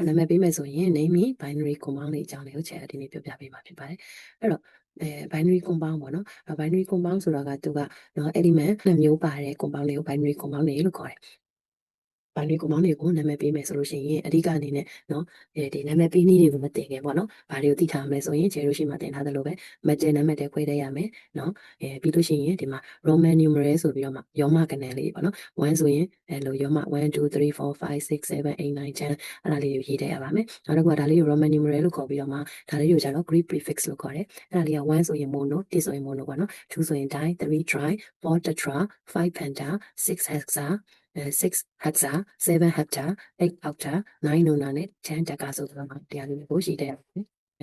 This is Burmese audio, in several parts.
နာမည်ပေးမယ်ဆိုရင် name binary compound လေးအကြောင်းလေးကိုချက်ဒီနေ့ပြောပြပေးမှာဖြစ်ပါတယ်အဲ့တော့binary compound ပေါ့နော် binary compound ဆိုတာကသူကနော် element နှစ်မျိုးပါတဲ့ compound လေးကို binary compound လေးလို့ခေါ်တယ်binary compound တွေကိုနာမည်ပေးမယ်ဆိုလို့ရှိရင်အဓိကအနေနဲ့နော်ဒီနာမည်ပေးနည်းတွေကိုမတင်ခင်ပေါ့နော်ဘာတွေကိုသိထားမလဲဆိုရင်ခြေလို့ရှိမှတင်ထားသလိုပဲ metal နာမည်တွေခွဲတတ်ရမယ်နော်ပြီးလို့ရှိရင်ဒီမှာ roman numeral ဆိုပြီးတော့မှရောမကနေလေးပေါ့နော်1ဆိုရင်လိုရောမ1 2 3 4 5 6 7 8 9 10အဲ့ဒါလေးကိုရေးတတ်ရပါမယ်နောက်တစ်ခုကဒါလေးကို roman numeral လို့ခေါ်ပြီးတော့မှဒါလေးကိုကျတော့ Greek prefix လို့ခေါ်တယ်အဲ့ဒါလေးက1ဆိုရင် mono 2ဆိုရင် mono ပေါ့နော်2ဆိုရင် di 3 tri 4 tetra 5 penta 6 hexa 6 hexa 7 hepta 8 octa 9 nona နဲ့10 deca ဆိုတော့တရားလေးကိုရှိတဲ့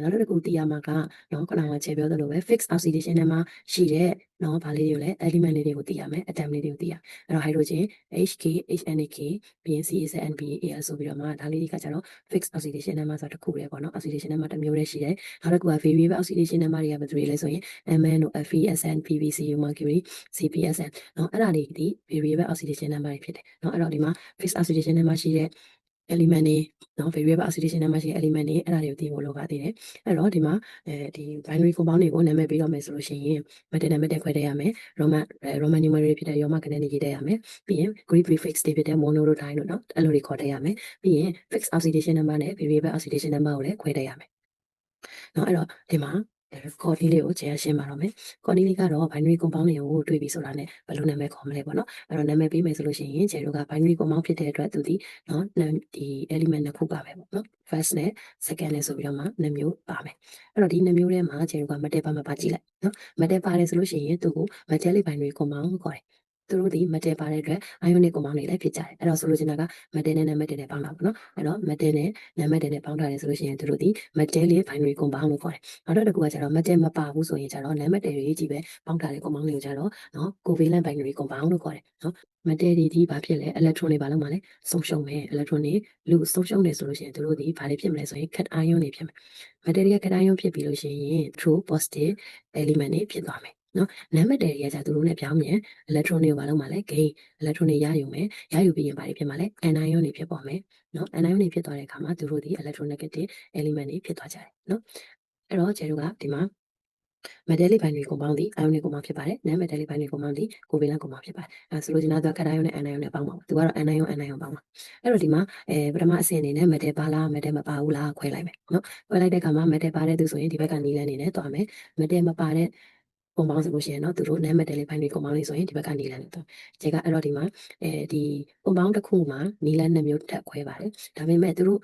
နောက်တစ်ခုသိရမှာကနော်ခုနကခြေပြောသလိုပဲ fixed oxidation နဲ့မှာရှိတဲ့နော်ဗာလေးတွေကိုလည်း element လေးတွေကိုသိရမယ် atom လေးတွေကိုသိရအဲ့တော့ hydrogen HK HNK ပြီးရင် CSNBAL ဆိုပြီးတော့မှဒါလေးတွေကကျတော့ fixed oxidation နဲ့မှာဆိုတော့တစ်ခုပဲပေါ့နော် oxidation နဲ့မှာတစ်မျိုးတည်းရှိတယ်နောက်တစ်ခုက variable oxidation နဲ့မှာတွေကဘယ်သူတွေလဲဆိုရင် MN တို့ FeSN PbCu mercury CpSN နော်အဲ့ဒါတွေဒီ variable oxidation နဲ့မှာတွေဖြစ်တယ်နော်အဲ့တော့ဒီမှာ fixed oxidation နဲ့မှာရှိတဲ့ element တွေနော် variable oxidation နဲ့မှာရှိတဲ့ element တွေအဲ့ဒါတွေကိုသိဖို့လိုပါသေးတယ်အဲ့တော့ဒီမှာဒီ binary compound တွေကိုနာမည်ပေးတော့မယ်ဆိုလို့ရှိရင် metal နဲ့ metal ခွဲတတ်ရမယ် roman numeral ဖြစ်တဲ့ရောမကနေရေးတတ်ရမယ်ပြီးရင် Greek prefix တွေဖြစ်တဲ့ mono တို့ di တို့နော်အဲ့လိုတွေခေါ်တတ်ရမယ်ပြီးရင် fixed oxidation number နဲ့ variable oxidation number ကိုလည်းခွဲတတ်ရမယ်နော်အဲ့တော့ဒီမှာခေါ်ဒီလေးကိုခြေရှင်းပါတော့မယ်ခေါ်ဒီလေးကတော့ binary compound တွေကိုတွေ့ပြီဆိုတာနဲ့ဘယ်လိုနာမည်ခေါ်မလဲပေါ့နော်အဲ့တော့နာမည်ပေးမယ်ဆိုလို့ရှိရင်ခြေတို့က binary compound ဖြစ်တဲ့အတွက်သူဒီနော်ဒီ element နှစ်ခုပါပဲပေါ့နော် first နဲ့ second နဲ့ဆိုပြီးတော့မှနှစ်မျိုးပါမယ်အဲ့တော့ဒီနှစ်မျိုးထဲမှာခြေတို့က metal ပါမှာပါကြည့်လိုက်နော် metal ပါတယ်ဆိုလို့ရှိရင်သူကို metallic binary compound ကိုခေါ်တယ်သူတို့ဒီ metal ပါတဲ့အတွက် ionic compound တွေလည်းဖြစ်ကြတယ်အဲ့တော့ဆိုလိုချင်တာက metal နဲ့ metal နဲ့ပေါင်းတာပေါ့နော်အဲ့တော့ metal နဲ့ metal နဲ့ပေါင်းထားတယ်ဆိုလို့ရှိရင်သူတို့ဒီ metallic binary compound လို့ခေါ်တယ်နောက်တစ်ခုကကျတော့ metal မပါဘူးဆိုရင်ကျတော့ non-metal တွေကြီးပဲပေါင်းထားတဲ့ compound တွေကိုကျတော့နော် covalent binary compound လို့ခေါ်တယ်နော် metal တွေဒီဘာဖြစ်လဲ electron တွေဘာလို့မှလဲဆုံးရှုံးမယ် electron တွေလူဆုံးရှုံးတယ်ဆိုလို့ရှိရင်သူတို့ဒီဘာတွေဖြစ်မလဲဆိုရင် cation ion တွေဖြစ်မယ် metal တွေက cation ion ဖြစ်ပြီးလို့ရှိရင် true positive element တွေဖြစ်သွားမယ်နော် non-metal တွေကကျသူတို့နဲ့ပြောင်းပြန် electron တွေကိုဘာလို့မှလဲ gain electron တွေရယူမယ်ရယူပြီးရင်ဘာတွေဖြစ်မှာလဲ anion တွေဖြစ်ပေါ်မယ်နော် anion တွေဖြစ်သွားတဲ့အခါမှာသူတို့ဒီ electronegative element တွေဖြစ်သွားကြတယ်နော်အဲ့တော့ကျတို့ကဒီမှာ metallic binary compound ဒီ ionic compound ဖြစ်ပါတယ် non metallic binary compound ဒီ covalent compound ဖြစ်ပါတယ်အဲဆိုလို့ဒီနောက်တော့ cation နဲ့ anion နဲ့ပေါင်းပါသူကတော့ anion ပေါင်းပါအဲ့တော့ဒီမှာပထမအဆင့်အနေနဲ့ metal ပါလား metal မပါဘူးလားခွဲလိုက်မယ်နော်ခွဲလိုက်တဲ့အခါမှာ metal ပါတဲ့သူဆိုရင်ဒီဘက်ကနီးလန်းနေနဲ့သွားမယ် metal မပါတဲ့ compound ဆိုလို့ရှိရင်တော့သူတို့ non metallic binary compound လေးဆိုရင်ဒီဘက်ကနီးလန်းနေသွားခြေကအဲ့တော့ဒီမှာဒီ compound တစ်ခုမှာနီးလန်းနှစ်မျိုးထပ်ခွဲပါတယ်ဒါပေမဲ့သူတို့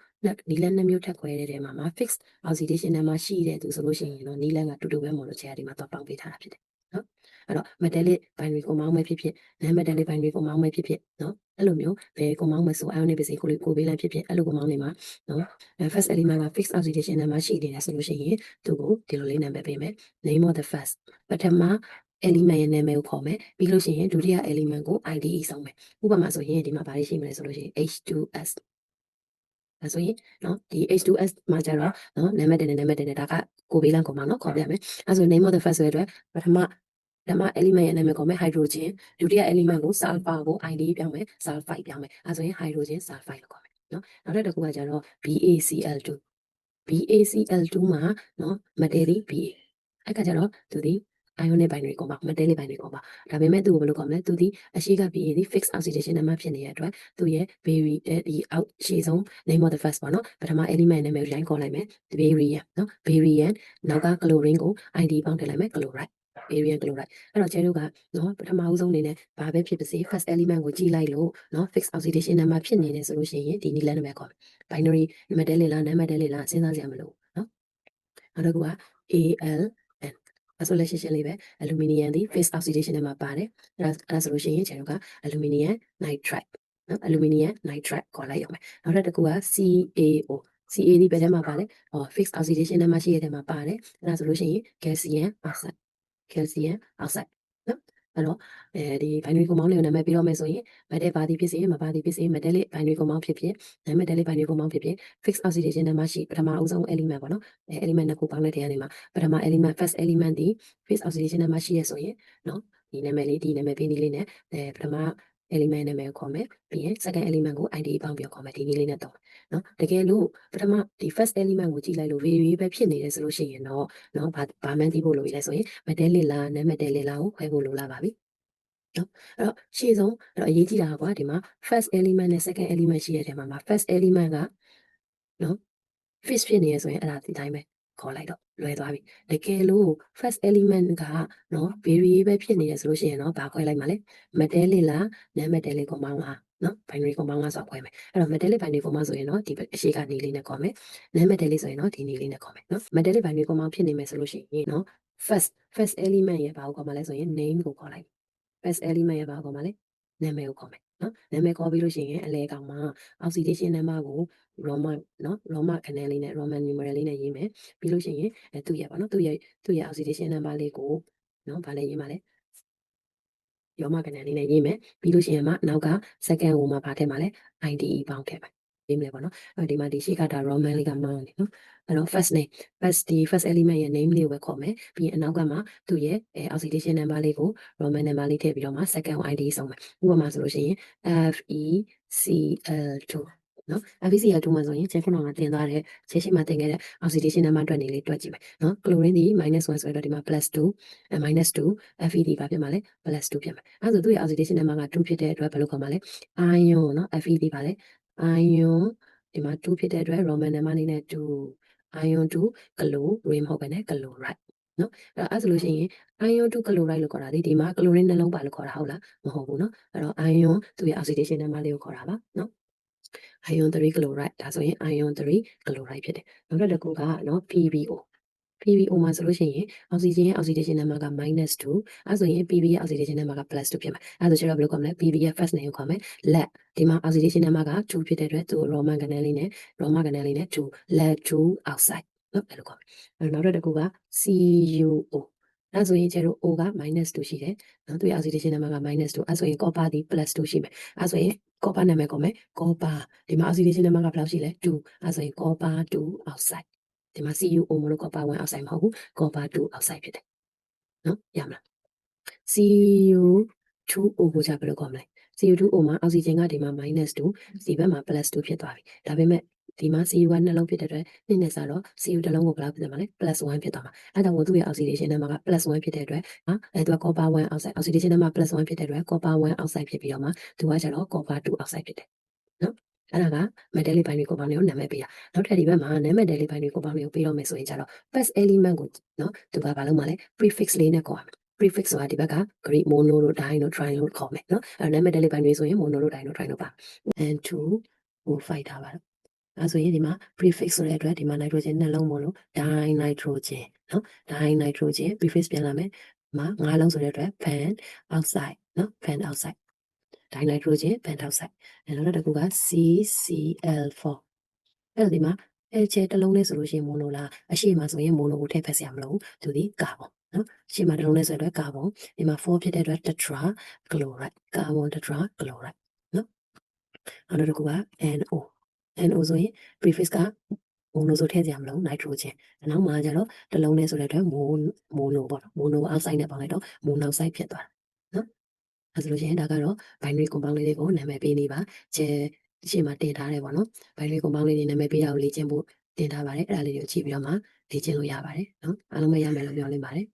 နီလန်းနှစ်မျိုးထပ်ခွဲတဲ့ထဲမှာ fixed oxidation နဲ့မှရှိတဲ့သူဆိုလို့ရှိရင်တော့နီလန်းကတူတူပဲမို့လို့ခြေကဒီမှာတော့ပေါင်းပေးထားတာဖြစ်တယ်နော်အဲ့တော့ metallic binary compound ပဲဖြစ်ဖြစ် non metallic binary compound ပဲဖြစ်ဖြစ်နော်အဲ့လိုမျိုးဘယ် compound မဆို ionic ပဲစေcovalent ဖြစ်ဖြစ်အဲ့လို compound တွေမှာနော် first element က fixed oxidation နဲ့မှရှိနေတယ်ဆိုလို့ရှိရင်သူကိုဒီလိုလေးနာမည်ပေးမယ် name of the first ပထမ element ရဲ့နာမည်ကိုခေါ်မယ်ပြီးလို့ရှိရင်ဒုတိယ element ကို IDE ဆုံးမယ်ဥပမာဆိုရင်ဒီမှာဘာတွေရှိမလဲဆိုလို့ရှိရင် H2S ဒါဆိုရင်နော်ဒီ H2S မှာကျတော့နော်နာမည်တင်တယ်ဒါကcovalent compound နော်ခေါ်ပြမယ်အဲဆို name of the first ဆိုတဲ့အတွက်ပထမ element ရဲ့နာမည်ခေါ်မယ် hydrogen ဒုတိယ element ကို sulfur ကို ID ပြောင်းမယ် sulfide ပြောင်းမယ်အဲဆိုရင် hydrogen sulfide လို့ခေါ်မယ်နော်နောက်တစ်ခုကကျတော့ BaCl2 မှာနော် metallic BA အဲ့ကကျတော့သူဒီ ionic binary compound metallic binary compound ဒါပေမဲ့သူကိုဘယ်လိုခေါ်မလဲသူဒီအရှိက BA ဒီ fixed oxidation နဲ့မှဖြစ်နေတဲ့အတွက်သူရဲ့ ဒီအောက်ရှေ့ဆုံး name of the first ပေါ့နော်ပထမ element နာမည်ကိုတိုင်းခေါ်လိုက်မယ် barium နော် barium နောက်က chlorine ကို ID ပေါင်းထည့်လိုက်မယ် chloride barium chloride အဲ့တော့ကျဲတို့ကနော်ပထမဦးဆုံးအနေနဲ့ဘာပဲဖြစ်ပါစေ first element ကိုကြည့်လိုက်လို့နော် fixed oxidation နဲ့မှဖြစ်နေတယ်ဆိုလို့ရှိရင်ဒီနီလန်းနာမည်ခေါ်မယ် binary metallic လား non metallic လားစဉ်းစားစရာမလိုနော်နောက်တစ်ခုက ALN အဲ့ဆိုလက်ရှိရှင်းလေးပဲ aluminium ဒီ phase oxidation နဲ့မှာပါတယ်အဲ့ဆိုလို့ရှိရင်ကျွန်တော်က aluminium nitride နော် aluminium nitride ခေါ်လိုက်ရမယ်နောက်တစ်ခုက CaO CA ဒီဘယ်ထဲမှာပါလဲfixed oxidation နဲ့မှာရှိတဲ့ထဲမှာပါတယ်အဲ့ဒါဆိုလို့ရှိရင် calcium oxide နော်အဲ့တော့ဒီ binary compound တွေကိုနာမည်ပေးတော့မယ်ဆိုရင် metal ပါသည်ဖြစ်စေမပါသည်ဖြစ်စေ metallic binary compound ဖြစ်ဖြစ် non metallic binary compound ဖြစ်ဖြစ် fixed oxidation နဲ့မှရှိပထမအဦးဆုံး element ပေါ့နော်element နှစ်ခုပေါင်းတဲ့ထဲကနေမှာပထမ element first element ဒီ fixed oxidation နဲ့မှရှိရဆိုရင်နော်ဒီနာမည်လေးဒီနာမည်ပေးနည်းလေးနဲ့ပထမ element နာမည်ကိုခေါ်မယ်ပြီးရင် second element ကို id ပေါင်းပြီးခေါ်မယ်ဒီနည်းလေးနဲ့တော့နော်တကယ်လို့ပထမဒီ first element ကိုကြည့်လိုက်လို့ variable ပဲဖြစ်နေတယ်ဆိုလို့ရှိရင်တော့နော်ဘာမှန်းသိဖို့လိုပြီလဲဆိုရင် metallic လား non metallic လားကိုခွဲဖို့လိုလာပါပြီနော်အဲ့တော့ရှေ့ဆုံးအဲ့တော့အရေးကြီးတာကွာဒီမှာ first element နဲ့ second element ရှိရတဲ့မှာ first element ကနော် fix ဖြစ်နေရဆိုရင်အဲ့ဒါဒီတိုင်းပဲခေါ်လိုက်တော့လွယ်သွားပြီတကယ်လို့ first element ကနော် variable ဖြစ်နေရဆိုလို့ရှိရင်တော့ဘာခွဲလိုက်မှာလဲ metallic လား non metallic compound လားနော် binary compound လားဆိုတော့ခွဲမယ်အဲ့တော့ metallic binary compound ဆိုရင်တော့ဒီအရှိကနေလေးနဲ့ခေါ်မယ် non metallic ဆိုရင်တော့ဒီနေလေးနဲ့ခေါ်မယ်နော် metallic binary compound ဖြစ်နေမယ်ဆိုလို့ရှိရင်နော် first element ရဲ့ဘာကိုခေါ်မှာလဲဆိုရင် name ကိုခေါ်လိုက် first element ရဲ့ဘာကိုခေါ်မှာလဲနာမည်ကိုခေါ်မယ်နော်နာမည်ခေါ်ပြီးလို့ရှိရင်အလဲကောင်မှာ oxidation number ကို Roman နော် Roman ခဏလေးနဲ့ Roman numeral လေးနဲ့ရေးမယ်ပြီးလို့ရှိရင်သူ့ရဲ့ပေါ့နော်သူ့ရဲ့ oxidation number လေးကိုနော်ဗာလဲရေးမှာလဲရောမခဏလေးနဲ့ရေးမယ်ပြီးလို့ရှိရင်မှနောက်က second ကိုမှဗာထည့်မှာလဲ IDE ပေါင်းထည့်မယ်ရေးမယ်ပေါ့နော်ဒီမှာဒီရှိကဒါ Roman လေးကမောင်းနေနော်အဲ့တော့ first name first element ရဲ့ name လေးကိုပဲခေါ်မယ်ပြီးရင်အနောက်ကမှသူ့ရဲ့ oxidation number လေးကို Roman number လေးထည့်ပြီးတော့မှ second ID ဆုံးမယ်ဥပမာဆိုလို့ရှိရင် FeCl2 နော် FeCl2 မှာဆိုရင်ချက်ခုနကတင်သွားတဲ့ချက်ရှိမှတင်ခဲ့တဲ့ oxidation number အတွက်နေလေးတွက်ကြည့်မယ်နော် chlorine ဒီ -1 ဆိုတော့ဒီမှာ +2 -2 Fe ဒီဘာဖြစ်မှာလဲ +2 ဖြစ်မှာအဲ့ဒါဆိုသူ့ရဲ့ oxidation number က2ဖြစ်တဲ့အတွက်ဘယ်လိုခေါ်မှာလဲ ion နော် Fe ဒီပါလဲ ion ဒီမှာ2ဖြစ်တဲ့အတွက် Roman number လေးနဲ့2 ion 2 chlorine မဟုတ်ဘဲနဲ့ chloride နော်အဲ့ဆိုလို့ရှိရင် ion 2 chloride လို့ခေါ်တာဒီမှာ chlorine နှလုံးပါလို့ခေါ်တာဟုတ်လားမဟုတ်ဘူးနော်အဲ့တော့ ion သူ့ရဲ့ oxidation number လေးကိုခေါ်တာပါနော် ion 3 chloride ဒါဆိုရင် ion 3 chloride ဖြစ်တယ်နောက်တစ်ခုကနော် PbO မှာဆိုလို့ရှိရင် oxygen ရဲ့ oxidation number က-2အဲ့ဆိုရင် Pb ရဲ့ oxidation number က+2ဖြစ်မှာအဲ့ဆိုကျတော့ဘယ်လိုခေါ်မလဲ Pb ရဲ့ first name ကိုခေါ်မယ် lead ဒီမှာ oxidation number က2ဖြစ်တဲ့အတွက်သူ့ Roman ကဏ္ဍလေးနဲ့ 2 lead 2 oxide နော်အဲ့လိုခေါ်မယ်နောက်တစ်ခုက CuO အဲ့ဆိုရင်ကျတော့ O က-2ရှိတယ်နော်သူရဲ့ oxidation number က-2အဲ့ဆိုရင် copper ဒီ +2ရှိမယ်အဲ့ဆိုရင် copper နာမည်ခေါ်မယ် copper ဒီမှာ oxidation number ကဘယ်လောက်ရှိလဲ2အဲ့ဆိုရင် copper 2 oxide ဒီမှာ CuO မလို့ copper 1 oxide မဟုတ်ဘူး copper 2 oxide ဖြစ်တယ်နော်ရမလား Cu2O ကိုじゃဘယ်လိုခေါ်မလဲ Cu2O မှာ oxygen ကဒီမှာ-2ဒီဘက်မှာ +2ဖြစ်သွားပြီဒါပေမဲ့ဒီမှာ Cu ကနှလုံးဖြစ်တဲ့အတွက်နှစ်နဲ့စားတော့ Cu တစ်လုံးကိုဘယ်လောက်ဖြစ်သွားမှာလဲ +1 ဖြစ်သွားမှာအဲ့ဒါကိုသူ့ရဲ့ oxidation number က +1 ဖြစ်တဲ့အတွက်သူက copper 1 oxide oxidation number +1 ဖြစ်တဲ့အတွက် copper 1 oxide ဖြစ်ပြီးတော့မှသူကကျတော့ copper 2 oxide ဖြစ်တယ်နော်အဲ့ဒါက metallic binary compound တွေကိုနာမည်ပေးတာနောက်ထပ်ဒီဘက်မှာ non metallic binary compound တွေကိုပေးတော့မယ်ဆိုရင်ကျတော့ first element ကိုနော်သူကဘာလုပ်မှာလဲ prefix လေးနဲ့ခေါ်ရမယ် prefix ဆိုတာဒီဘက်က Greek mono တို့ di တို့ tri တို့ခေါ်မယ်နော်အဲ့ non metallic binary ဆိုရင် mono တို့ di တို့ tri တို့ပါ and 2 ကို 5 ထားပါတော့အဲ့ဆိုရင်ဒီမှာ prefix ဆိုတဲ့အတွက်ဒီမှာ nitrogen နှလုံးမို့လို့ dinitrogen နော် dinitrogen prefix ပြန်လာမယ်ဒီမှာ5လုံးဆိုတဲ့အတွက် pan oxide နော် pan oxide dinitrogen pan oxide နောက်တစ်ခုက CCl4 အဲ့တော့ဒီမှာချဲတစ်လုံးလေးဆိုလို့ရှိရင် mono လားအရှိမဆိုရင် mono ကိုထည့်ဖက်စရာမလိုဘူးသူဒီကာဗွန်နော်အရှိမတစ်လုံးလေးဆိုတဲ့ကာဗွန်ဒီမှာ4ဖြစ်တဲ့အတွက် tetra chloride ကာဗွန် tetra chloride နော်နောက်တစ်ခုက NO ဆိုရင် prefix က mono ဆိုထည့်စရာမလို nitrogen နောက်မှာကျတော့တစ်လုံးလေးဆိုတဲ့အတွက် mono ပေါ့ mono oxide နဲ့ပေါင်းလိုက်တော့ monoxide ဖြစ်သွားတာနော်အဲ့ဆိုလို့ရှိရင်ဒါကတော့ binary compound လေးတွေကိုနာမည်ပေးနေပါချဲရှေ့မှာတင်ထားတယ်ပေါ့နော် binary compound လေးတွေနာမည်ပေးတာကိုလေ့ကျင့်ဖို့တင်ထားပါတယ်အဲ့ဒါလေးတွေကိုကြည့်ပြီးတော့မှလေ့ကျင့်လို့ရပါတယ်နော်အားလုံးပဲရမယ်လို့ပြောလင်းပါတယ်